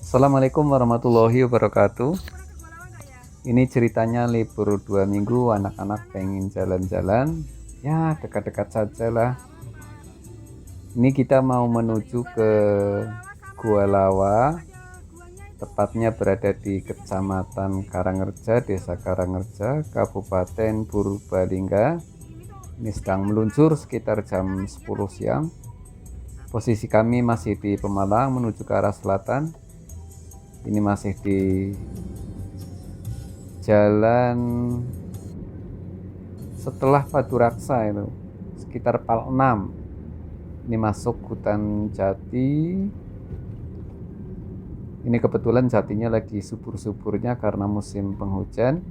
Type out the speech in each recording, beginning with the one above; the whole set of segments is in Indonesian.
Assalamualaikum warahmatullahi wabarakatuh. Ini ceritanya libur 2 minggu, anak-anak pengen jalan-jalan. Ya, dekat-dekat saja lah. Ini kita mau menuju ke Gua Lawa, tepatnya berada di Kecamatan Karangreja, Desa Karangreja, Kabupaten Purbalingga. Ini sedang meluncur sekitar jam 10 siang. Posisi kami masih di Pemalang menuju ke arah selatan. Ini masih di jalan setelah Batu Raksa, itu sekitar Pal 6. Ini masuk hutan jati. Ini kebetulan jatinya lagi subur-suburnya karena musim penghujan.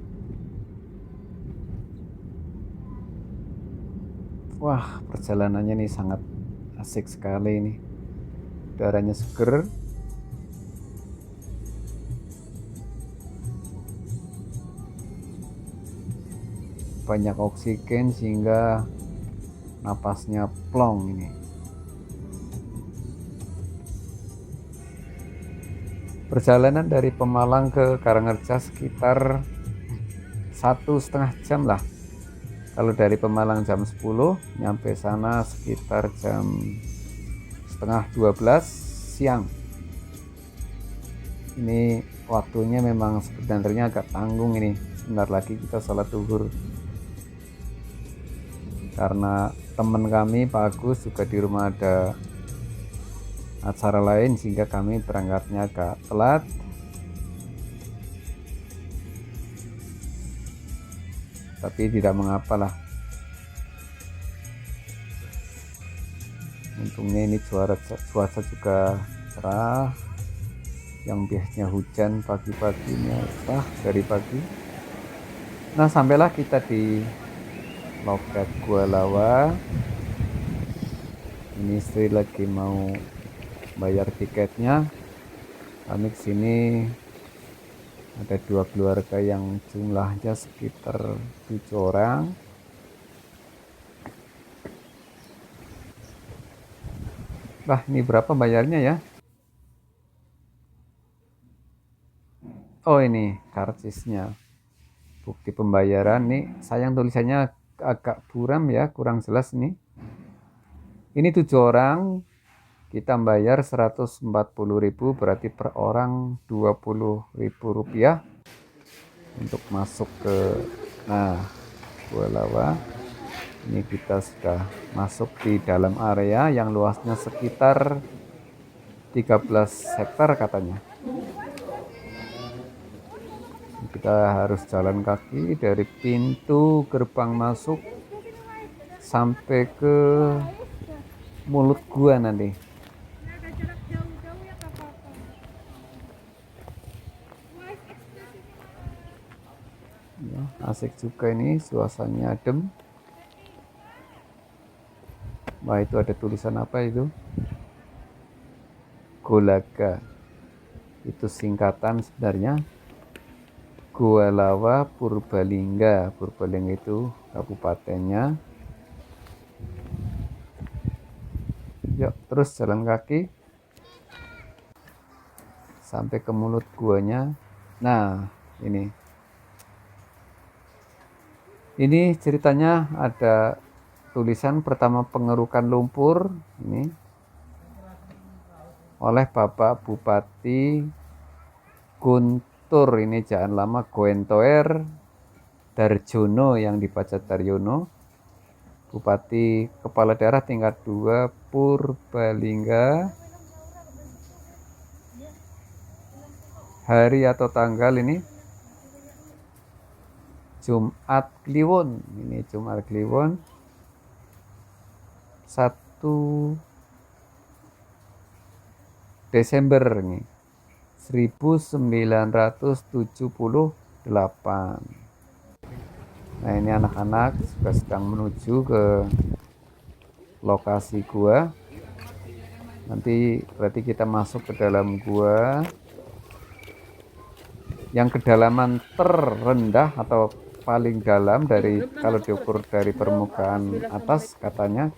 Wah, perjalanannya ini sangat asik sekali ini. Udaranya seger. Banyak oksigen sehingga napasnya plong ini. Perjalanan dari Pemalang ke Karangreja sekitar 1,5 jam lah. Kalau dari Pemalang jam 10, nyampe sana sekitar jam setengah 12 siang. Ini waktunya memang sebenarnya agak tanggung ini. Sebentar lagi kita sholat zuhur. Karena teman kami Pak Agus juga di rumah ada acara lain sehingga kami berangkatnya agak telat. Tapi tidak mengapa lah. Untungnya ini cuaca juga cerah. Yang biasanya hujan pagi-paginya cerah dari pagi. Nah, sampailah kita di loket Gua Lawa. Ini istri lagi mau bayar tiketnya. Kami kesini ada 2 keluarga yang jumlahnya sekitar 7 orang. Nah, ini berapa bayarnya ya? Oh, ini karcisnya. Bukti pembayaran nih. Sayang tulisannya agak buram ya, kurang jelas nih. Ini 7 orang, kita bayar 140.000, berarti per orang 20.000 rupiah untuk masuk ke Gua Lawa. Ini kita sudah masuk di dalam area yang luasnya sekitar 13 hektar katanya. Kita harus jalan kaki dari pintu gerbang masuk sampai ke mulut gua nanti. Ya, asik juga ini, suasananya adem. Wah, itu ada tulisan apa itu? Golaga. Itu singkatan sebenarnya Gua Lawa Purbalingga. Purbalingga itu kabupatennya. Yuk, terus jalan kaki sampai ke mulut guanya. Nah, ini ceritanya ada tulisan pertama pengerukan lumpur ini oleh Bapak Bupati Guntur, ini jangan lama Goentoer Darjono yang dibaca Daryono, Bupati Kepala Daerah tingkat 2 Purbalingga. Hari atau tanggal ini Jumat Kliwon. Ini Jumat Kliwon 1 Desember ini 1978. Nah, ini anak-anak juga sedang menuju ke lokasi gua. Nanti berarti kita masuk ke dalam gua yang kedalaman terendah atau paling dalam dari, kalau diukur dari permukaan atas katanya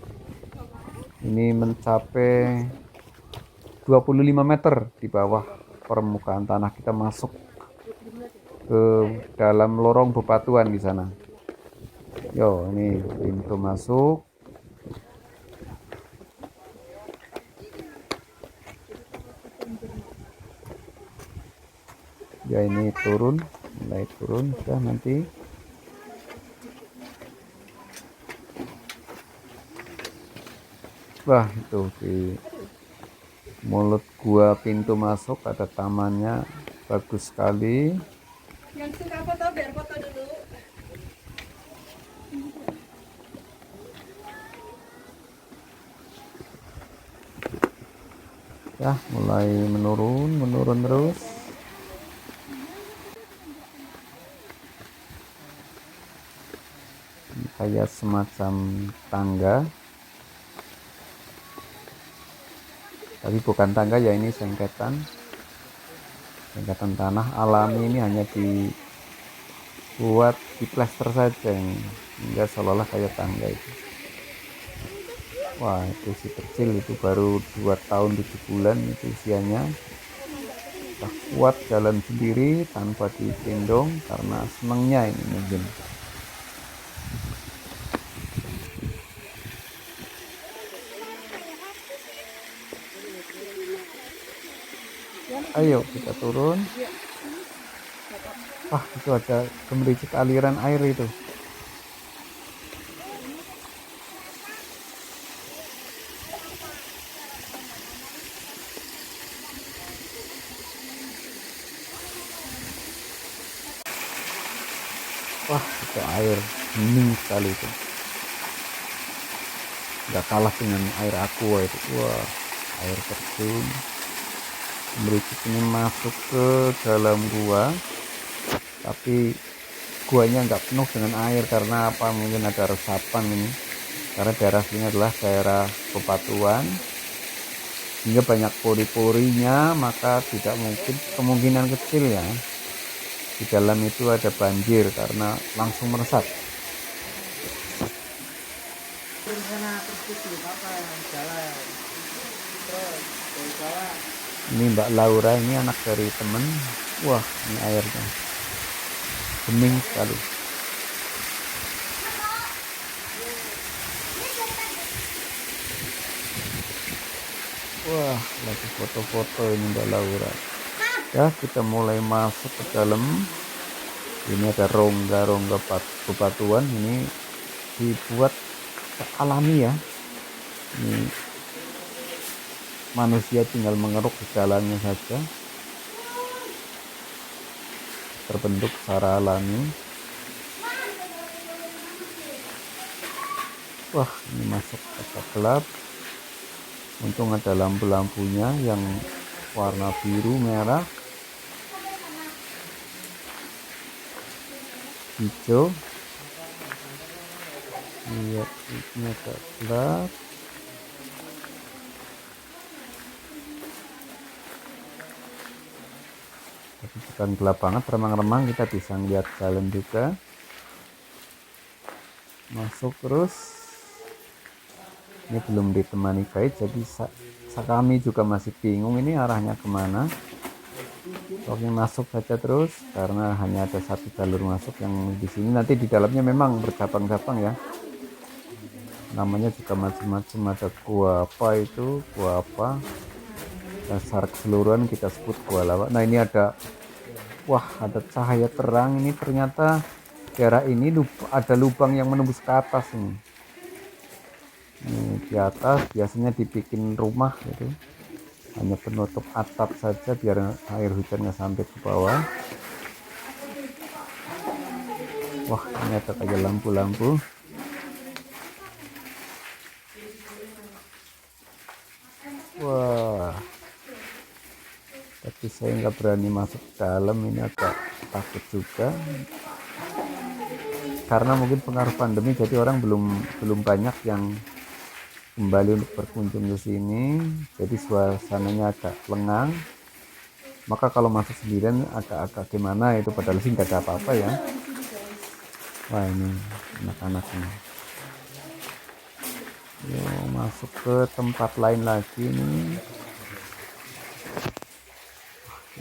ini mencapai 25 meter di bawah permukaan tanah kita masuk ke dalam lorong bebatuan di sana. Yo, ini pintu masuk. Ya, ini turun, mulai turun sudah nanti. Wah, itu di mulut gua pintu masuk ada tamannya, bagus sekali. Yang suka foto biar foto dulu. Ya, mulai menurun terus. Ini kayak semacam tangga, tapi bukan tangga ya, ini sengketan tanah alami. Ini hanya dibuat di plester saja, hingga seolah-olah kayak tangga itu. Wah, itu si kecil itu baru 2 tahun 7 bulan itu usianya, udah kuat jalan sendiri tanpa digendong karena senangnya ini mungkin. Ayo kita turun. Wah, itu ada gemericik aliran air itu. Wah, itu air bening sekali itu, nggak kalah dengan air aqua itu. Wah, air terjun. Gemericik ini masuk ke dalam gua, tapi guanya nggak penuh dengan air karena apa, mungkin ada resapan ini, karena daerah sini adalah daerah bebatuan sehingga banyak pori-porinya, maka tidak mungkin, kemungkinan kecil ya di dalam itu ada banjir karena langsung meresap. Ini Mbak Laura, ini anak dari temen. Wah, ini airnya bening sekali. Wah, lagi foto-foto ini Mbak Laura. Ya, kita mulai masuk ke dalam. Ini ada rongga-rongga bebatuan, ini dibuat alami ya. Ini manusia tinggal mengeruk di jalannya saja, terbentuk secara alami. Wah, ini masuk agak gelap. Untung ada lampu-lampunya yang warna biru, merah, hijau. Lihat, ini agak gelap. Tapi bukan gelap banget, remang-remang, kita bisa lihat jalan juga. Masuk terus. Ini belum ditemani guide, jadi kami juga masih bingung ini arahnya kemana. Oke, masuk saja terus karena hanya ada satu jalur masuk yang di sini. Nanti di dalamnya memang bercabang-cabang ya. Namanya juga macam-macam, ada gua apa itu, gua apa. Dan secara keseluruhan kita sebut gua lawak. Nah, ini ada, wah, ada cahaya terang. Ini ternyata daerah ini ada lubang yang menembus ke atas ini. Ini di atas biasanya dibikin rumah gitu, hanya penutup atap saja biar air hujan nggak sampai ke bawah. Wah, ini ada kayak lampu-lampu. Wah, tapi saya nggak berani masuk ke dalam, ini agak takut juga karena mungkin pengaruh pandemi, jadi orang belum banyak yang kembali untuk berkunjung ke sini, jadi suasananya agak lengang. Maka kalau masuk sendirian agak gimana itu, padahal sih nggak ada apa-apa ya. Wah, ini anak-anaknya. Yuk, masuk ke tempat lain lagi nih.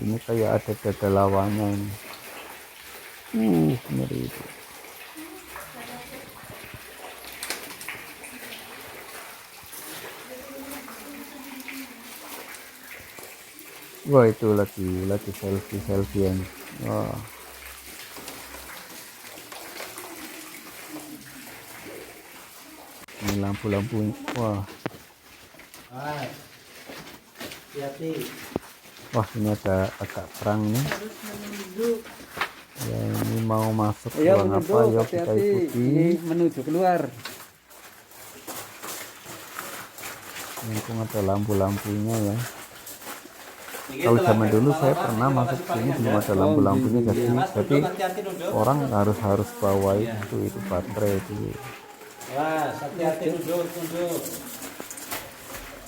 ini kayak ada dada lawanya ini. Ngeri itu. Wah, itu lagi selfie-selfiean. Wah. Ini lampu-lampunya. Wah. Hati-hati. Wah, ini agak terang nih. Ya, ini mau masuk Ayo ruang apa? Yuk kita hati-hati. ikuti. Ini menuju keluar. Mumpung ada lampu-lampunya ya. Kalau zaman dulu saya pernah masuk sini belum ada lampu-lampunya, jadi orang harus bawa itu baterai itu. Wah, hati-hati duduk.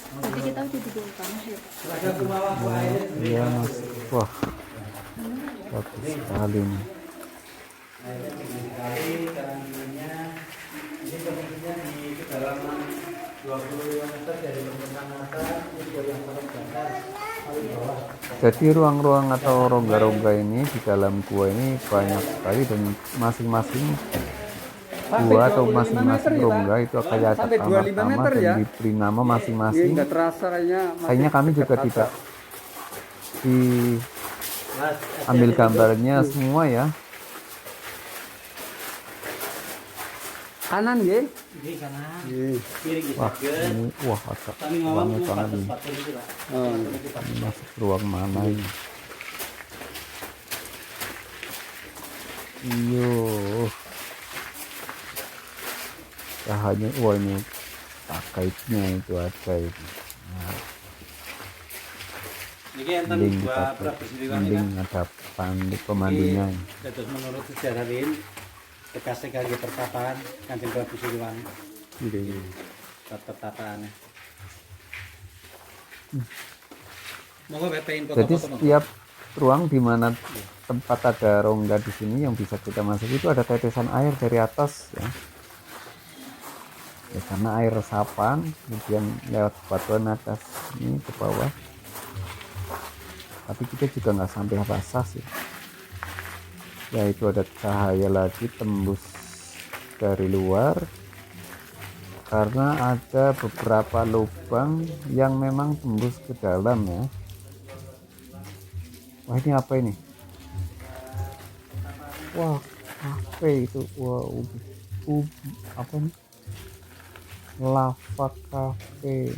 Tadi kita udah di bawah tanah ya. Silakan ke bawah Bu Air. Iya mas, wah bagus sekali nih. Sekali karantinanya ini posisinya di kedalaman 25 meter dari permukaan atas, ini yang paling dasar paling bawah. Jadi ruang-ruang atau rongga-rongga ini di dalam gua ini banyak sekali, dan masing-masing gua atau masing-masing rongga itu kayak ada kamar-kamar dan diberi nama masing-masing. Enggak terasa Kayaknya kami juga tidak diambil gambarnya semua ya. kanan nggih. Nggih kanan. Kiri Wah, ini agak ruangnya banget nih. Ini masuk ruang mana ini? Iyo. Cahayanya, wah ini terkaitnya itu ada itu. Nah, mending ada pemandinya. Terus menurut sejarah ini bekasnya kali pertapaan Kanjeng Prabu Siliwangi. Iya. Pertataannya. Moga pengen Jadi foto-foto. setiap ruang di mana tempat ada rongga di sini yang bisa kita masuk itu ada tetesan air dari atas ya. Ya, karena air resapan kemudian lewat batuan atas ini ke bawah. Tapi kita juga nggak sampai basah sih. Ya, itu ada cahaya lagi tembus dari luar karena ada beberapa lubang yang memang tembus ke dalam ya. Wah, ini apa ini? Wah, kafe itu. Wah, apa nih? Lava Cafe.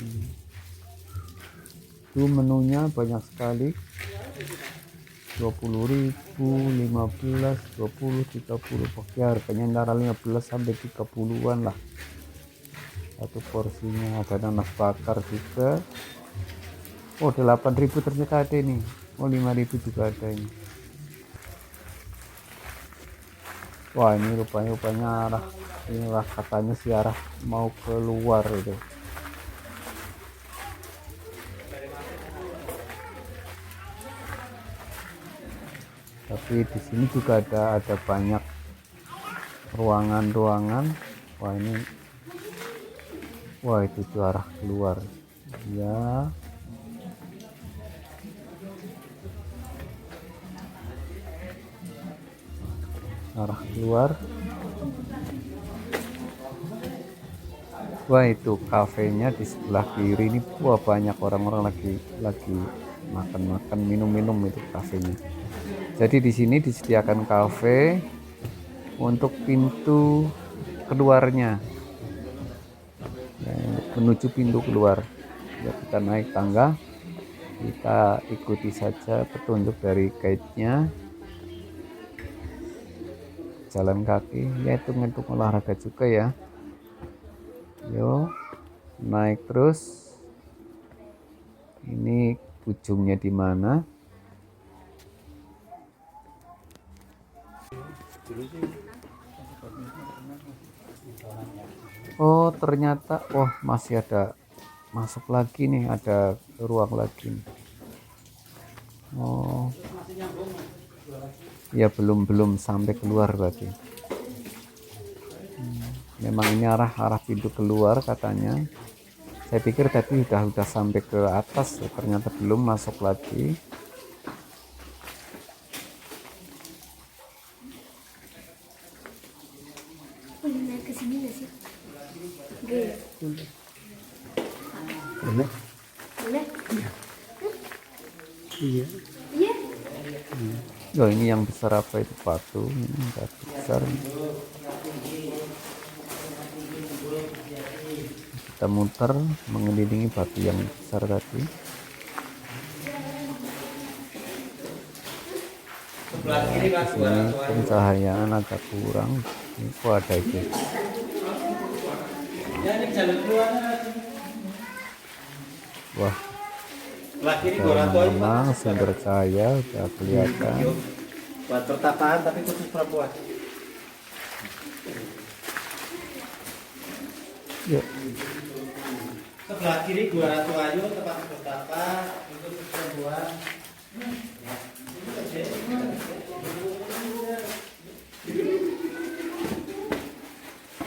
Itu menunya banyak sekali. 20.000, 15, 20, 30. Pokoknya harganya antara 15 sampai 30-an lah. Satu porsinya. Ada nanas bakar juga. Oh, 8.000 ternyata ada ini. Oh, 5.000 juga ada ini. Wah, ini rupanya arah inilah katanya sih arah mau keluar itu. Tapi di sini juga ada banyak ruangan-ruangan. Wah, ini wah itu tuh arah keluar ya. Arah keluar. Wah, itu kafenya di sebelah kiri ini. Wah, banyak orang-orang lagi makan-makan, minum-minum itu kafenya. Jadi di sini disediakan kafe untuk pintu keluarnya. Ya, menuju pintu keluar. Ya, kita naik tangga. Kita ikuti saja petunjuk dari guide-nya. Jalan kaki, ya hitung olahraga juga ya. Yo, naik terus. Ini ujungnya di mana? Oh, ternyata wah masih ada masuk lagi nih, ada ruang lagi nih. Oh. Ya, belum sampai keluar berarti. Memang ini arah pintu keluar katanya. Saya pikir tadi udah sampai ke atas, ternyata belum, masuk lagi. naik ke sini nggak sih? Oke. Boleh? Boleh? Iya. Iya. Oh, ini yang besar apa itu patung? Ini batu besar. Kita muter mengelilingi batu yang besar tadi. Sebelah kiri kan Di sini pencahayaan agak kurang. Ini kok ada itu. Ya ini jalur keluar. Wah, Sebelah kiri memang sumber cahaya udah kelihatan. Buat pertapaan tapi khusus perempuan. Yuk, Sebelah kiri Gua Ratu Ayu tempat bertapa untuk perempuan.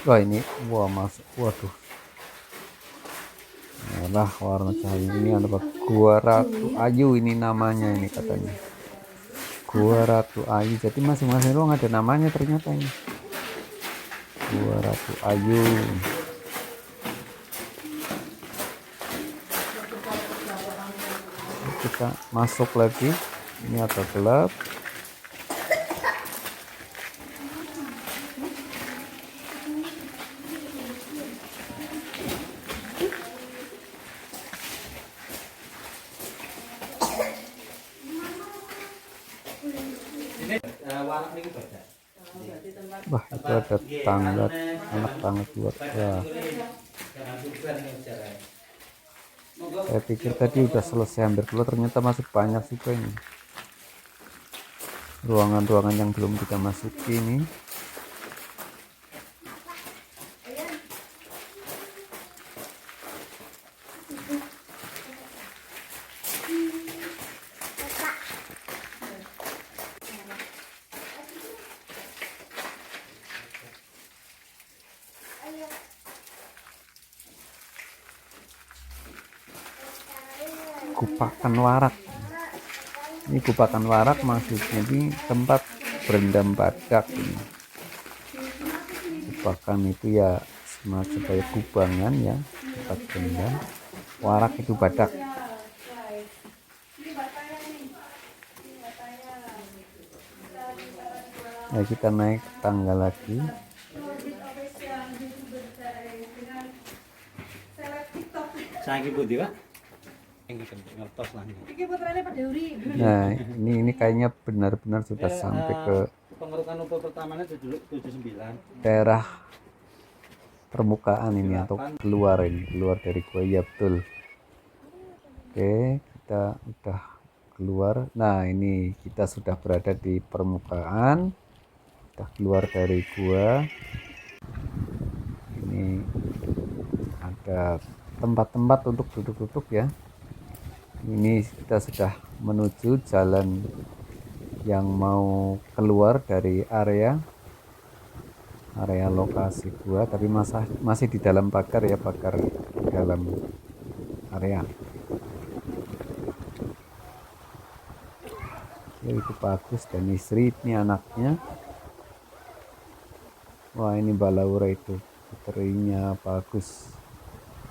wah ini, wah masuk, waduh. Merah warna cahaya ini apa? Gua Ratu Ayu ini namanya ini katanya. Gua Ratu Ayu. Jadi masing-masing ruang ada namanya ternyata ini. Gua Ratu Ayu. Kita masuk lagi. Ini agak gelap. Ini warak nih baca. Wah, itu ada tangga, anak tangga keluar. Wah, saya pikir tadi udah selesai hampir keluar, ternyata masih banyak sih ini. Ruangan-ruangan yang belum kita masuki ini. Kupakan warak. Ini kupakan warak maksudnya ini tempat berendam badak ini. Kupakan itu ya semacam kayak kubangan ya, tempat berendam. Warak itu badak. Nah, kita naik tangga lagi. Saiki budi, Pak? Ngertos lah nih. Nah, ini kayaknya benar-benar sudah sampai ke Pengerukan upah pertamanya 79. daerah permukaan ini atau keluar dari gua ya betul. Oke, kita udah keluar. Nah, ini kita sudah berada di permukaan, udah keluar dari gua. Ini ada tempat-tempat untuk duduk-duduk ya. Ini kita sudah menuju jalan yang mau keluar dari area lokasi gua, tapi masih di dalam pagar ya, pagar di dalam area. Ya, itu bagus dan istri ini anaknya. Wah, ini balaura itu puterinya bagus.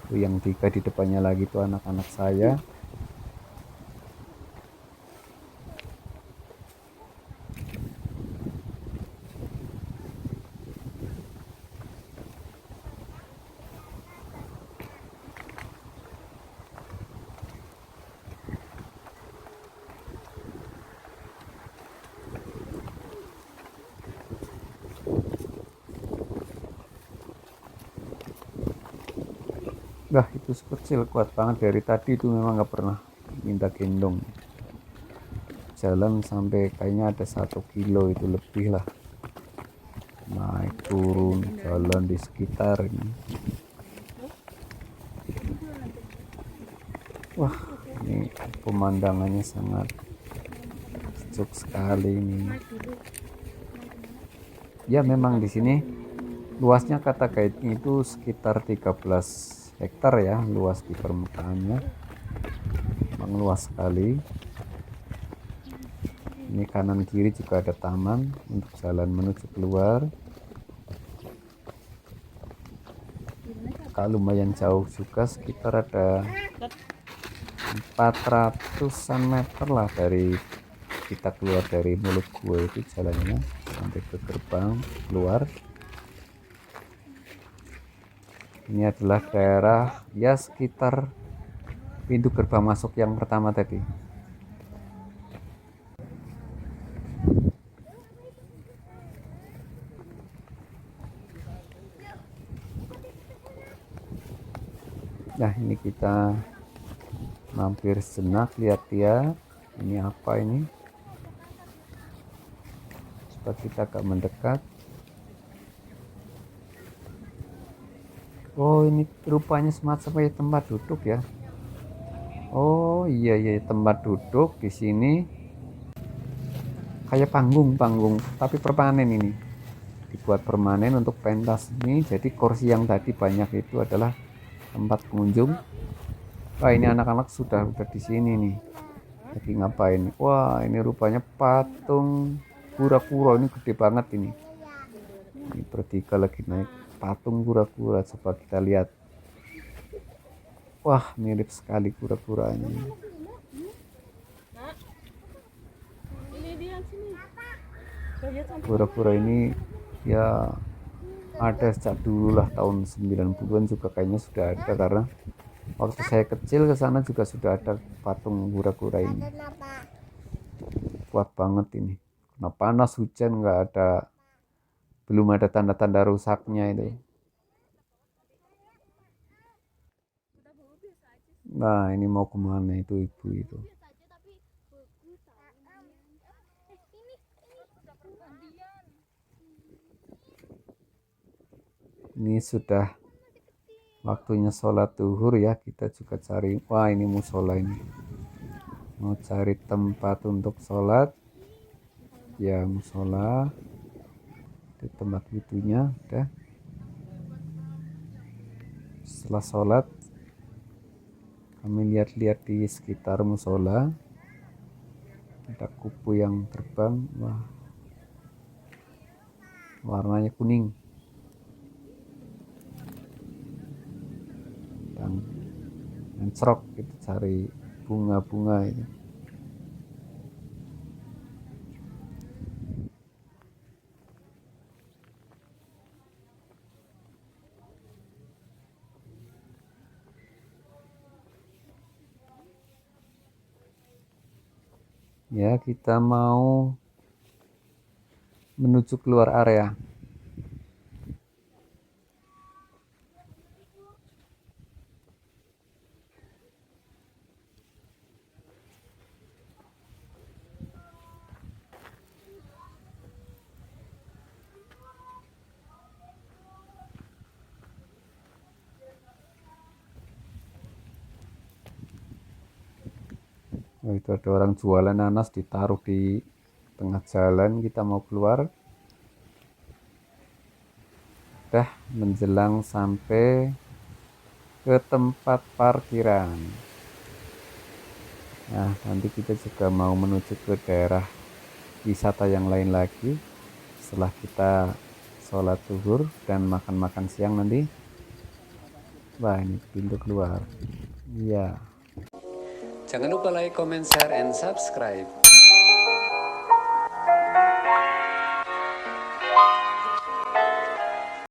Itu yang 3 di depannya lagi itu anak-anak saya. Wah, itu kecil kuat banget dari tadi itu, memang nggak pernah minta gendong. Jalan sampai kayaknya ada 1 kilo itu lebih lah, naik turun jalan di sekitar ini. Wah, ini pemandangannya sangat sejuk sekali ini. Ya, memang di sini luasnya kata guide itu sekitar 13 hektar ya, luas di permukaannya, memang luas sekali. Ini kanan kiri juga ada taman untuk jalan menuju keluar. agak lumayan jauh juga, sekitar ada 400-an meter lah dari kita keluar dari mulut gua itu jalannya sampai ke gerbang keluar. Ini adalah daerah ya sekitar pintu gerbang masuk yang pertama tadi. Nah, ini kita mampir sejenak, lihat-lihat ini apa ini. Coba kita agak mendekat. Oh, ini rupanya semacam kayak tempat duduk ya. Oh iya tempat duduk di sini. Kayak panggung tapi permanen ini. Dibuat permanen untuk pentas ini. Jadi kursi yang tadi banyak itu adalah tempat pengunjung. Wah, ini anak-anak sudah di sini nih. Lagi ngapain? Wah, ini rupanya patung kura-kura, ini gede banget ini. Ini bertiga lagi naik patung kura-kura, coba kita lihat. Wah, mirip sekali kura-kuranya. Kura-kura ini ya ada sejak dulu lah, tahun 90-an juga kayaknya sudah ada, karena waktu saya kecil ke sana juga sudah ada patung kura-kura ini. Kuat banget ini. Karena panas, hujan nggak ada, belum ada tanda-tanda rusaknya itu. Nah, ini mau kemana itu ibu itu? Ini sudah waktunya sholat zuhur ya, kita juga cari. Wah, ini musola ini. Mau cari tempat untuk sholat. Ya, musola. Di tempat wudhunya udah. Setelah sholat, kami lihat-lihat di sekitar musola. Ada kupu yang terbang. Wah, warnanya kuning. Dan cerok, kita cari bunga-bunga ini. Ya, kita mau menuju keluar area. Oh, itu ada orang jualan nanas ditaruh di tengah jalan. Kita mau keluar. Udah menjelang sampai ke tempat parkiran. Nah, nanti kita juga mau menuju ke daerah wisata yang lain lagi setelah kita sholat zuhur dan makan-makan siang nanti. Wah, ini pintu keluar. Iya. Jangan lupa like, comment, share, and subscribe.